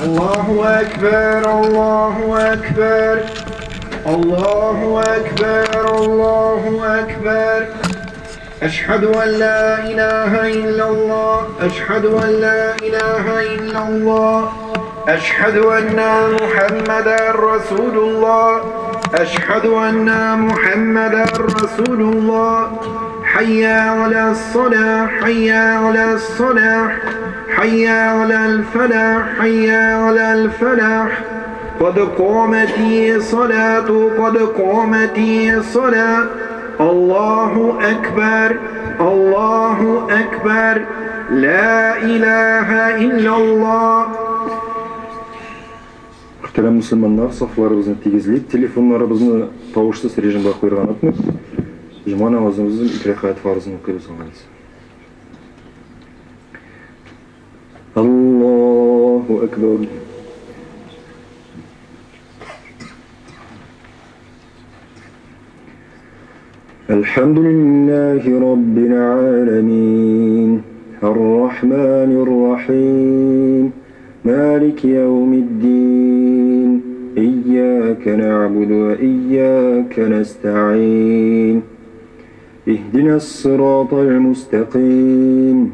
الله أكبر الله أكبر الله أكبر الله أكبر أشهد أن لا إله إلا الله أشهد أن لا إله إلا الله أشهد أن محمدا رسول الله أشهد أن محمدا رسول الله حي على الصلاة حي على الصلاة حي على الفلاح حي على الفلاح قد قامت الصلاة قد قامت الصلاة الله أكبر الله أكبر لا إله إلا الله. Muhterem Müslümanlar, saflarımızın tegizleyip, telefonlarımızı tavuşsuz rejimde koyurgan atmak, Cuma namazımızın 2 rekat farzını okuyup sanırız. Allahu Ekber. Elhamdülillahi Rabbil alemin. Errahmanirrahim. Maliki yevmiddin. İyyâke na'budu ve iyyâke nesta'in. İhdinas-sıratal mustakim.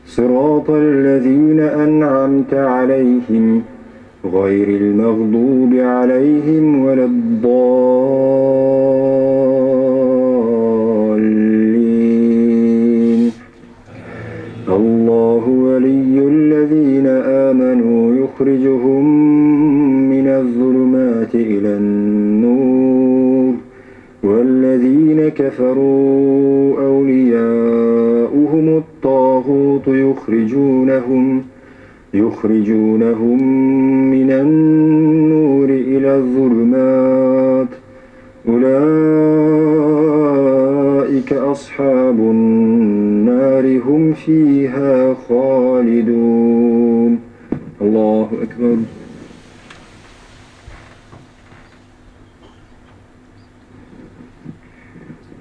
Sıratallezîne en'amte aleyhim. Gayril mağdubi aleyhim veleddâllin. Allahu veliyyullezîne âmenû yukhricuhum minezzulumâti ilen-nur. Vellezîne keferû evliyâuhumut-tâgûtu yukhrijûnehum minen-nûri ilez-zulumât. Ulaîke ashabun-nâri hum fîhâ khâlidûn. Allahu Ekber.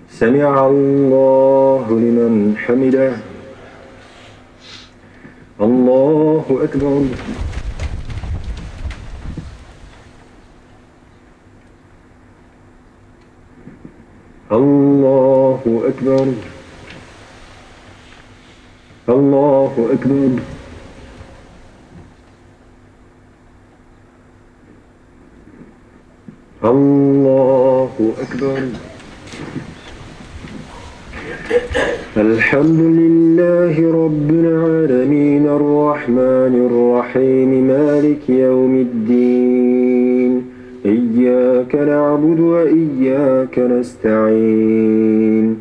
Semi'allahu limen hamideh. Allahu Ekber. Allahu Ekber. Allahu Ekber. Allahu Ekber. Elhamdülillahi Rabbil alemin. Errahmanirrahim. Maliki yevmiddin. İyyâke na'budu ve iyyâke nesta'in.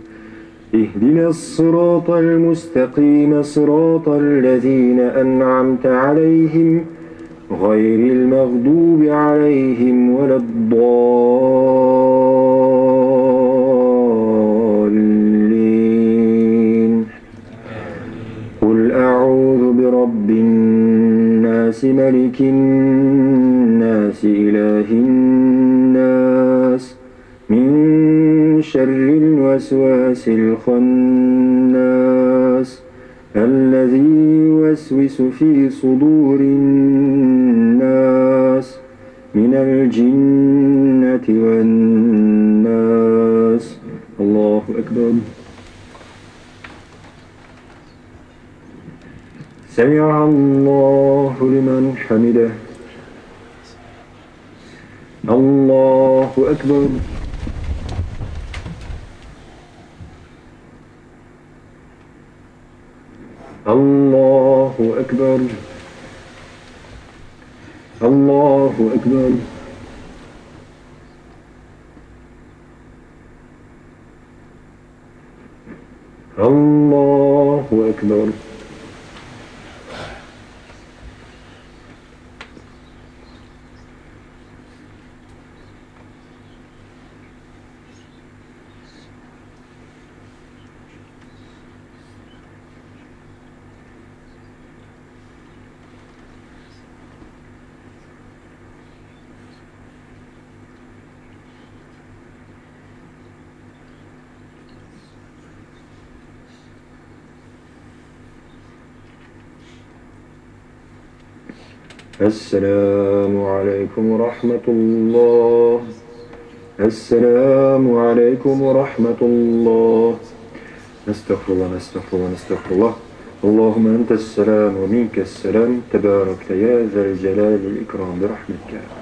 İhdinas-sıratal mustakim. Sıratallezîne en'amte aleyhim. Gayril mağdubi aleyhim veleddâllin. Kul a'ûzu birabbin nâsi melikin nâsi ilahin nâs min şerril vesvâsil khannâs الذي يوسوس في صدور الناس من الجنة والناس. الله أكبر. سمع الله لمن حمده. الله أكبر. Allahu Ekber. Allahu Ekber. Allahu Ekber. السلام عليكم ورحمة الله. السلام عليكم ورحمة الله. نستغفر الله نستغفر الله نستغفر الله. اللهم أنت السلام ومنك السلام، تبارك يا ذا الجلال والإكرام برحمتك.